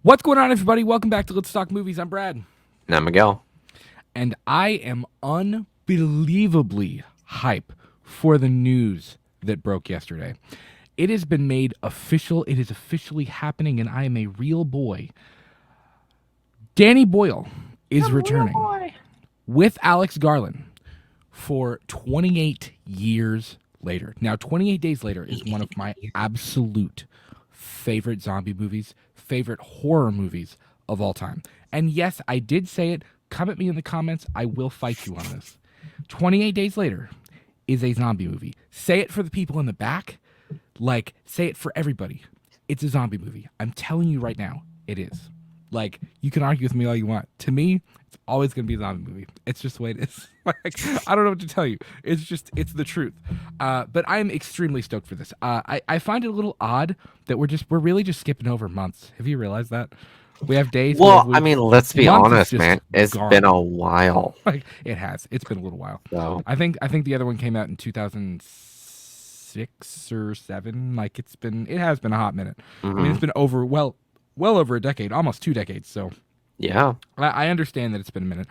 What's going on, everybody? Welcome back to Let's Talk Movies. I'm Brad. And I'm Miguel. And I am unbelievably hype for the news that broke yesterday. It has been made official. It is officially happening, and I am a real boy. Danny Boyle is returning with Alex Garland for 28 years later. Now, 28 Days Later is one of my absolute favorite zombie movies, favorite horror movies of all time. And yes, I did say it. Come at me in the comments. I will fight you on this. 28 Days Later is a zombie movie. Say it for the people in the back. Like, say it for everybody. It's a zombie movie. I'm telling you right now, it is. Like, you can argue with me all you want. To me, it's always going to be a zombie movie. It's just the way it is. Like, I don't know what to tell you. It's the truth. But I'm extremely stoked for this. I find it a little odd that we're really just skipping over months. Have you realized that? We have days. Well, we have I mean, let's be months is honest, just man. It's gone. been a while. Like, it has. It's been a little while. So, I think the other one came out in 2006 or 7. Like, it has been a hot minute. I mean, it's been over well over a decade, almost 2 decades. So yeah. I understand that it's been a minute.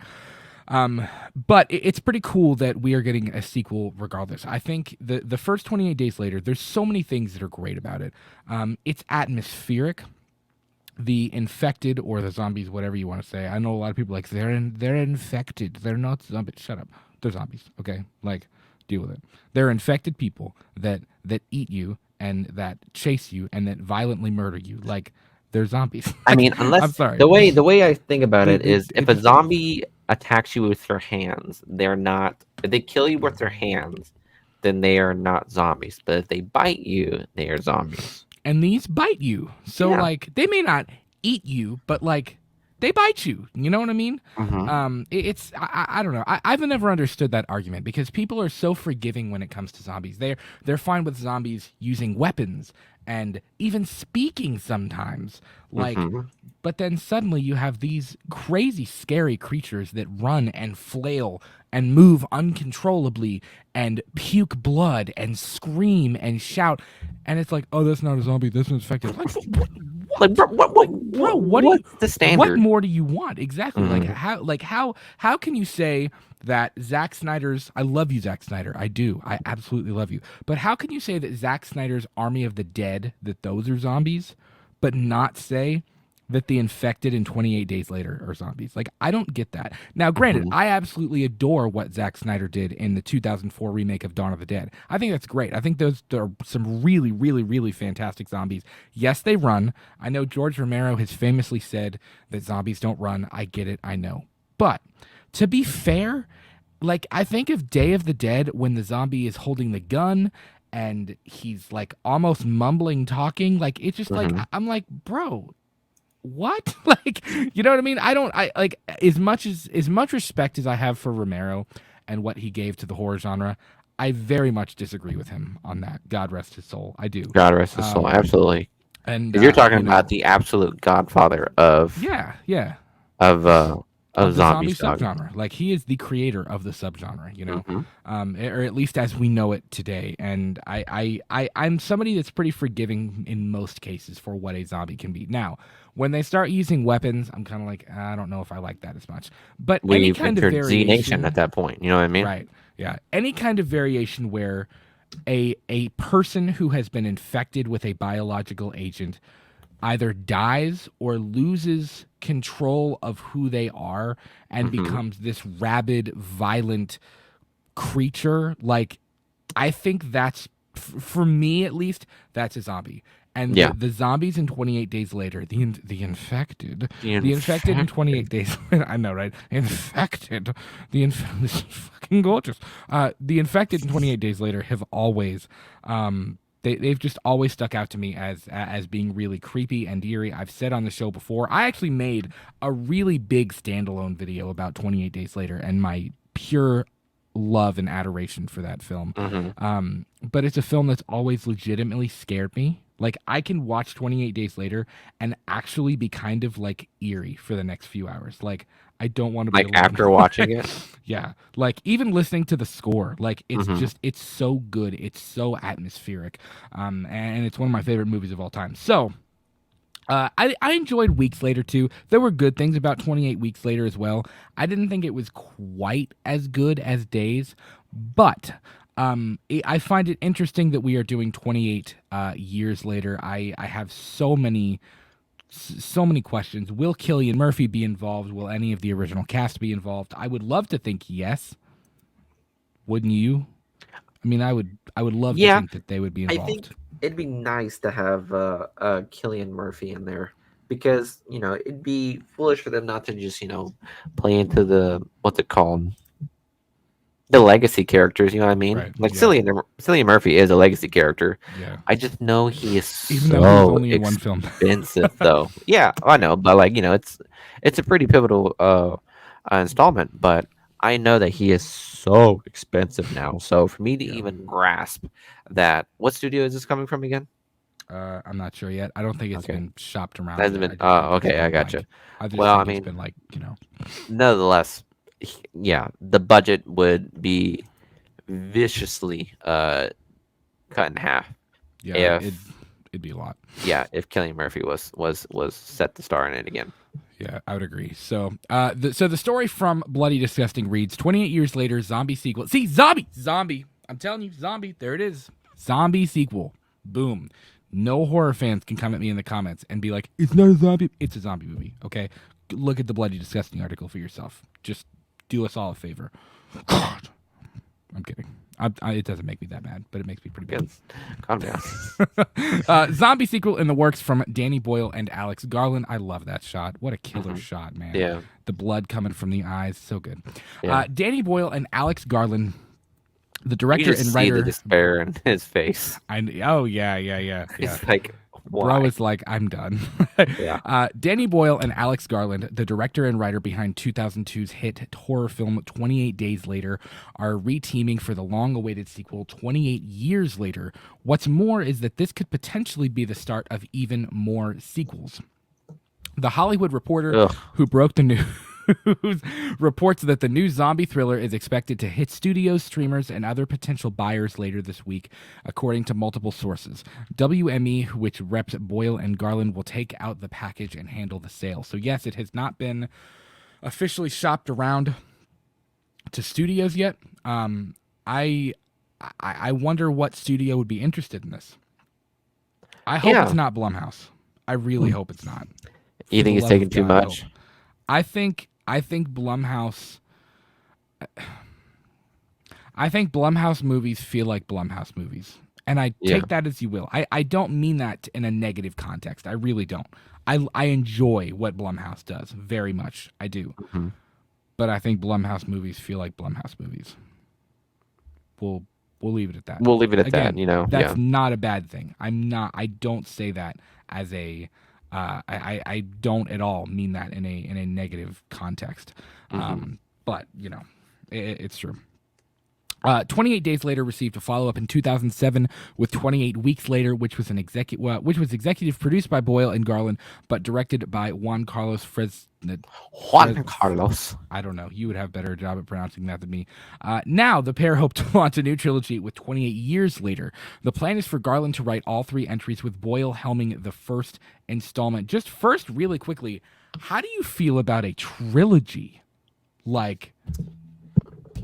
But it's pretty cool that we are getting a sequel regardless. I think the first 28 Days Later, there's so many things that are great about it. It's atmospheric. The infected or the zombies, whatever you want to say. I know a lot of people like they're infected. They're not zombies. Shut up. They're zombies. Okay, like deal with it. They're infected people that eat you and that chase you and that violently murder you. Like they're zombies. I mean, unless I'm sorry. the way I think about it is if a zombie attacks you with their hands, they're not. If they kill you with their hands, then they are not zombies. But if they bite you, they are zombies. And these bite you. So, like, they may not eat you, but, like, they bite you. You know what I mean? Mm-hmm. I don't know. I've never understood that argument because people are so forgiving when it comes to zombies. They're fine with zombies using weapons and even speaking sometimes. Like, but then suddenly you have these crazy, scary creatures that run and flail and move uncontrollably and puke blood and scream and shout. And it's like, oh, that's not a zombie. That's an infected. Like, What's the standard? What more do you want? Exactly. How can you say that Zack Snyder's? I love you, Zack Snyder. I do. I absolutely love you. But how can you say that Zack Snyder's Army of the Dead, that those are zombies, but not say that the infected in 28 Days Later are zombies? Like, I don't get that. Now, granted, I absolutely adore what Zack Snyder did in the 2004 remake of Dawn of the Dead. I think that's great. I think there are some really, really, really fantastic zombies. Yes, they run. I know George Romero has famously said that zombies don't run. I get it. I know. But to be fair, like, I think of Day of the Dead when the zombie is holding the gun and he's, like, almost mumbling, talking. Like, it's just like, I'm like, bro, what? Like, you know what I mean? I like as much respect as I have for Romero and what he gave to the horror genre, I very much disagree with him on that. God rest his soul. I do. God rest his soul. Absolutely. And you're talking about the absolute godfather of of the zombie saga. subgenre. Like, he is the creator of the subgenre, you know, or at least as we know it today. And I'm somebody that's pretty forgiving in most cases for what a zombie can be. Now, when they start using weapons, I'm kind of like, I don't know if I like that as much. But any kind of variation, Z Nation at that point, you know what I mean? Right? Yeah. Any kind of variation where a person who has been infected with a biological agent either dies or loses control of who they are and becomes this rabid, violent creature. Like, I think that's, for me at least, that's a zombie. And the zombies in 28 Days Later, the infected in 28 Days Later, I know, right? Infected. This is fucking gorgeous. The infected in 28 Days Later have always, they've just always stuck out to me as being really creepy and eerie. I've said on the show before, I actually made a really big standalone video about 28 Days Later and my pure love and adoration for that film. But it's a film that's always legitimately scared me. Like, I can watch 28 Days Later and actually be kind of, like, eerie for the next few hours. Like, I don't want to be like alone. After watching it. Yeah, like even listening to the score, like it's just, it's so good. It's so atmospheric, and it's one of my favorite movies of all time. So I enjoyed Weeks Later too. There were good things about 28 Weeks Later as well. I didn't think it was quite as good as Days, but I find it interesting that we are doing 28 years later. I have so many questions. Will Cillian Murphy be involved? Will any of the original cast be involved? I would love to think yes. Wouldn't you? I mean, I would love to Yeah, think that they would be I involved. think it'd be nice to have Killian Murphy in there because it'd be foolish for them not to just play into the what's it called, the legacy characters. You know what I mean? Right. Like Yeah. Cillian Murphy is a legacy character. Yeah. I just know he is Even though he was so only in one film. expensive, though. Yeah, I know, but like it's a pretty pivotal installment. But I know that he is so expensive now. So for me to Yeah. even grasp that, what studio is this coming from again? I'm not sure yet. I don't think it's Okay, been shopped around hasn't yet. been. I just Okay, I don't gotcha. like. I just Well, I think it's mean, been like nonetheless, yeah, the budget would be viciously cut in half yeah. if It'd be a lot. if Killian Murphy was set to star in it again. Yeah, I would agree. So, so the story from Bloody Disgusting reads: 28 years later, zombie sequel. See, zombie. I'm telling you, zombie. There it is. Zombie sequel. Boom. No horror fans can come at me in the comments and be like, "It's not a zombie. It's a zombie movie." Okay, look at the Bloody Disgusting article for yourself. Just do us all a favor. God, I'm kidding. It doesn't make me that mad, but it makes me pretty bad. Calm down. Zombie sequel in the works from Danny Boyle and Alex Garland. I love that shot. What a killer shot, man. Yeah. The blood coming from the eyes. So good. Yeah. Danny Boyle and Alex Garland, the You director just and see the writer. despair in his face. Oh, yeah. It's like, why? Bro is like, I'm done. Yeah. Danny Boyle and Alex Garland, the director and writer behind 2002's hit horror film 28 Days Later, are reteaming for the long-awaited sequel 28 Years Later. What's more is that this could potentially be the start of even more sequels. The Hollywood Reporter, Ugh. who broke the news, reports that the new zombie thriller is expected to hit studios, streamers, and other potential buyers later this week, according to multiple sources. WME, which reps Boyle and Garland, will take out the package and handle the sale. So yes, it has not been officially shopped around to studios yet. I wonder what studio would be interested in this. I hope it's not Blumhouse. I really hope it's not. You think it's taking too much? I think Blumhouse. I think Blumhouse movies feel like Blumhouse movies, and I take that as you will. I don't mean that in a negative context. I really don't. I enjoy what Blumhouse does very much. I do, but I think Blumhouse movies feel like Blumhouse movies. We'll leave it at that. We'll leave it at Again, that. That's not a bad thing. I don't say that as a. I don't at all mean that in a negative context. But it's true. 28 Days Later received a follow-up in 2007 with 28 Weeks Later, which was executive produced by Boyle and Garland, but directed by Juan Carlos Juan Carlos. I don't know. You would have a better job at pronouncing that than me. Now, the pair hope to launch a new trilogy with 28 Years Later. The plan is for Garland to write all three entries, with Boyle helming the first installment. Just first, really quickly, how do you feel about a trilogy? Like,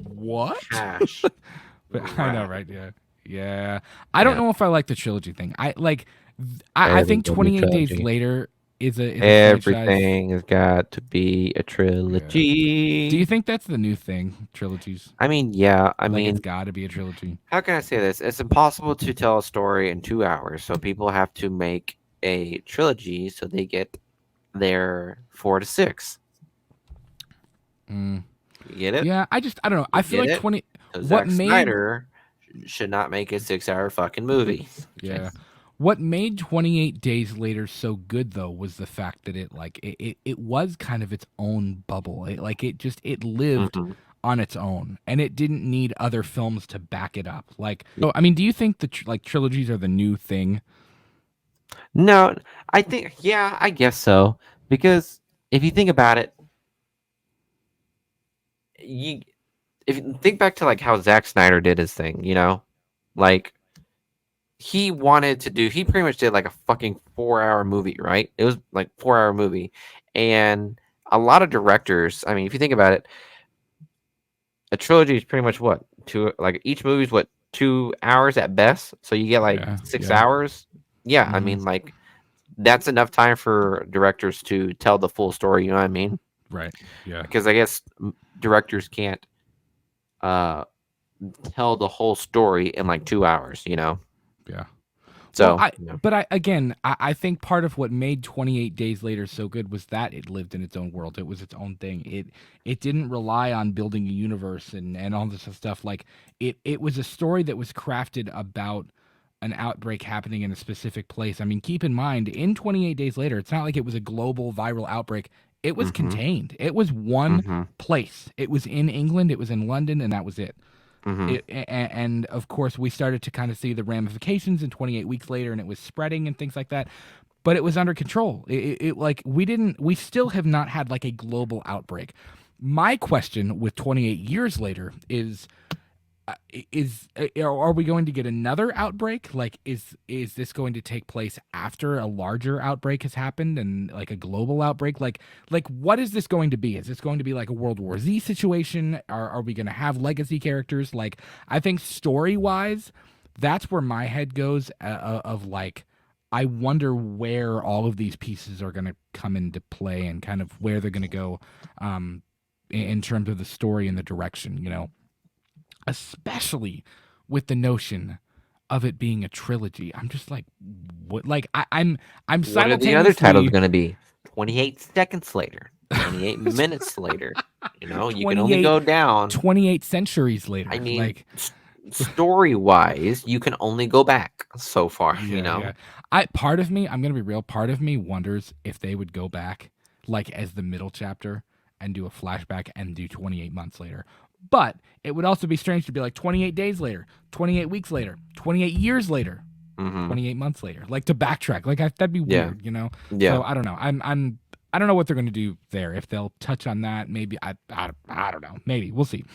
what? Cash. I know, right? Yeah. I don't know if I like the trilogy thing. I think 28 Days Later is a Everything franchise. has got to be a trilogy. Do you think that's the new thing, trilogies? I mean, yeah. I Like, mean, it's got to be a trilogy. how can I say this? It's impossible to tell a story in 2 hours, so people have to make a trilogy so they get their 4 to 6. You get it? Yeah, I don't know. I feel like it? 20. What What Zack made Snyder should not make a 6-hour fucking movie. Yeah. What made 28 Days Later so good though was the fact that it was kind of its own bubble. It lived on its own, and it didn't need other films to back it up. Like, so, I mean, do you think the trilogies are the new thing? No, I think I guess so. Because if you think about it, if you think back to like how Zack Snyder did his thing, like he wanted to do. He pretty much did like a fucking 4-hour movie, right? It was like 4-hour movie, and a lot of directors. I mean, if you think about it, a trilogy is pretty much what two. Like each movie is what 2 hours at best. So you get like Yeah, 6 hours. Yeah, I hmm mean, like that's enough time for directors to tell the full story. You know what I mean? right, yeah, Because I guess directors can't uh tell the whole story in like 2 hours. yeah. Well, So I but I again, I think part of what made 28 Days Later so good was that it lived in its own world. It was its own thing. It didn't rely on building a universe and all this stuff. Like it was a story that was crafted about an outbreak happening in a specific place. I mean, keep in mind, in 28 Days Later, it's not like it was a global viral outbreak. It was mm-hmm, contained. It was one mm-hmm, place. It was in England, it was in London, and that was it. mm-hmm. And of course, we started to kind of see the ramifications in 28 weeks later, and it was spreading and things like that. But it was under control. Like we still have not had like a global outbreak. My question with 28 years later are we going to get another outbreak? Like, is this going to take place after a larger outbreak has happened and like a global outbreak? Like what is this going to be? Is this going to be like a World War Z situation? Are we going to have legacy characters? Like, I think story wise, that's where my head goes of like, I wonder where all of these pieces are going to come into play and kind of where they're going to go in terms of the story and the direction, especially with the notion of it being a trilogy. I'm just like, what? Like, I'm What are the other titles simultaneously going to be? 28 seconds later, 28 minutes later. You can only 28, go down. 28 centuries I later. mean, Like, story wise, you can only go back so far. yeah. I'm gonna be real. Part of me wonders if they would go back, like as the middle chapter, and do a flashback and do 28 months later. But it would also be strange to be like 28 days later, 28 weeks later, 28 years later, Mm-hmm. 28 months later, like to backtrack. Like that'd be Yeah. weird. Yeah. So I don't know. I don't know what they're going to do there. If they'll touch on that, maybe I don't know. Maybe we'll see.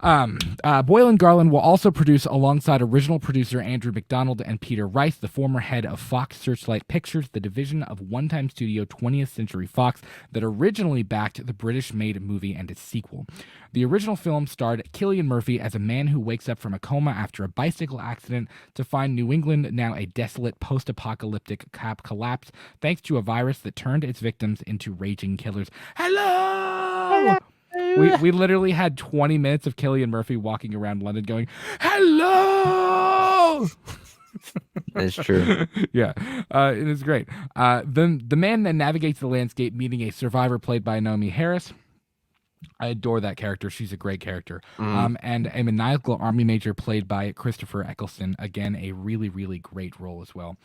Boyle and Garland will also produce alongside original producer Andrew McDonald and Peter Rice, the former head of Fox Searchlight Pictures, the division of one-time studio 20th Century Fox that originally backed the British-made movie and its sequel. The original film starred Cillian Murphy as a man who wakes up from a coma after a bicycle accident to find New England now a desolate post-apocalyptic collapse thanks to a virus that turned its victims into raging killers. Hello! We literally had 20 minutes of Cillian Murphy walking around London going, "Hello!" That's true. Yeah, it is great. The man then navigates the landscape, meeting a survivor played by Naomi Harris. I adore that character. She's a great character. Mm. And a maniacal army major played by Christopher Eccleston. Again, a really, really great role as well.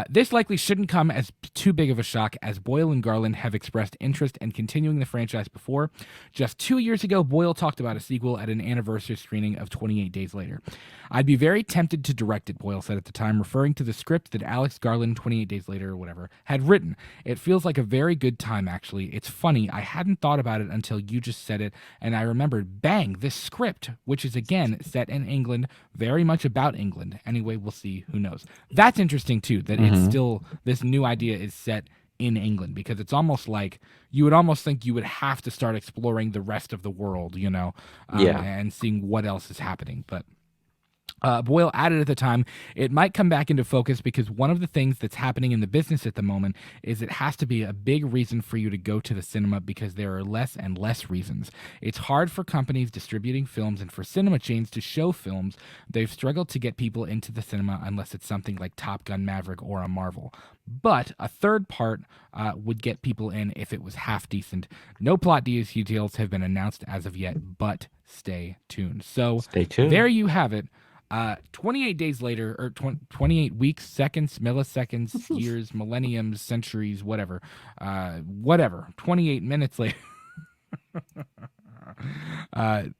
This likely shouldn't come as too big of a shock, as Boyle and Garland have expressed interest in continuing the franchise before. Just 2 years ago, Boyle talked about a sequel at an anniversary screening of 28 Days Later. I'd be very tempted to direct it, Boyle said at the time, referring to the script that Alex Garland, 28 Days Later or whatever, had written. It feels like a very good time, actually. It's funny. I hadn't thought about it until you just said it, and I remembered, bang, this script, which is again set in England, very much about England. Anyway, we'll see. Who knows? That's interesting too, that it's still, this new idea is set in England, because it's almost like you would almost think you would have to start exploring the rest of the world, and seeing what else is happening. But Boyle added at the time, it might come back into focus because one of the things that's happening in the business at the moment is it has to be a big reason for you to go to the cinema because there are less and less reasons. It's hard for companies distributing films and for cinema chains to show films. They've struggled to get people into the cinema unless it's something like Top Gun Maverick or a Marvel. But a third part would get people in if it was half decent. No plot details have been announced as of yet, but stay tuned. So Stay tuned. there you have it. 28 days later, or 28 weeks, seconds, milliseconds, years, millenniums, centuries, whatever. 28 minutes later.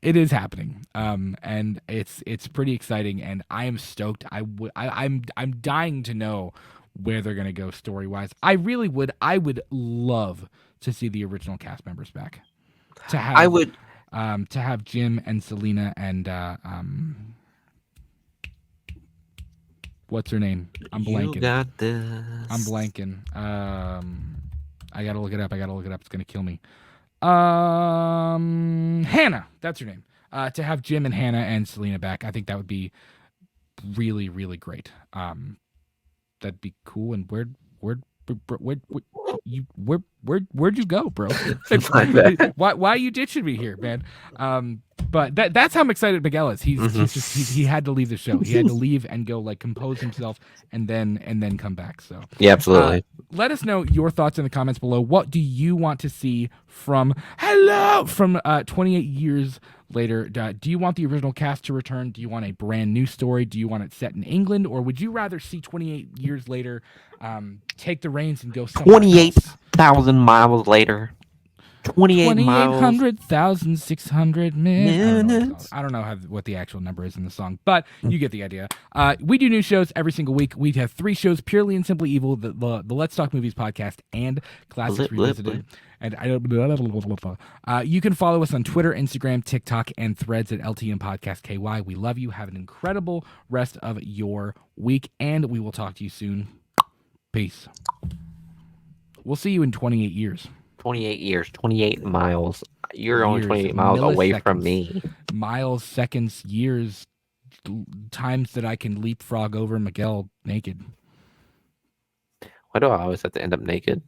It is happening. And it's pretty exciting, and I am stoked. I'm dying to know where they're gonna go story wise. I would love to see the original cast members back. I would. To have Jim and Selena and What's her name? I'm You blanking. got this. I'm blanking. I gotta look it up. It's gonna kill me. Hannah. That's her name. To have Jim and Hannah and Selena back, I think that would be really, really great. That'd be cool. And where'd you go, bro? Why you ditching me here, man? But that's how excited Miguel is. He had to leave the show. He had to leave and go like compose himself and then come back. So Yeah, absolutely. Let us know your thoughts in the comments below. What do you want to see from 28 years later? Do you want the original cast to return? Do you want a brand new story? Do you want it set in England? Or would you rather see 28 years later take the reins and go somewhere 28,000 miles later. 28,600 minutes. I don't know what the actual number is in the song, but you get the idea. We do new shows every single week. We have 3 shows: Purely and Simply Evil, the Let's Talk Movies podcast, and Classics Revisited. And you can follow us on Twitter, Instagram, TikTok, and Threads at LTM Podcast KY. We love you. Have an incredible rest of your week, and we will talk to you soon. Peace. We'll see you in 28 years. 28 years, 28 miles. You're only 28 miles away from me. Miles, seconds, years, times that I can leapfrog over Miguel naked. Why do I always have to end up naked?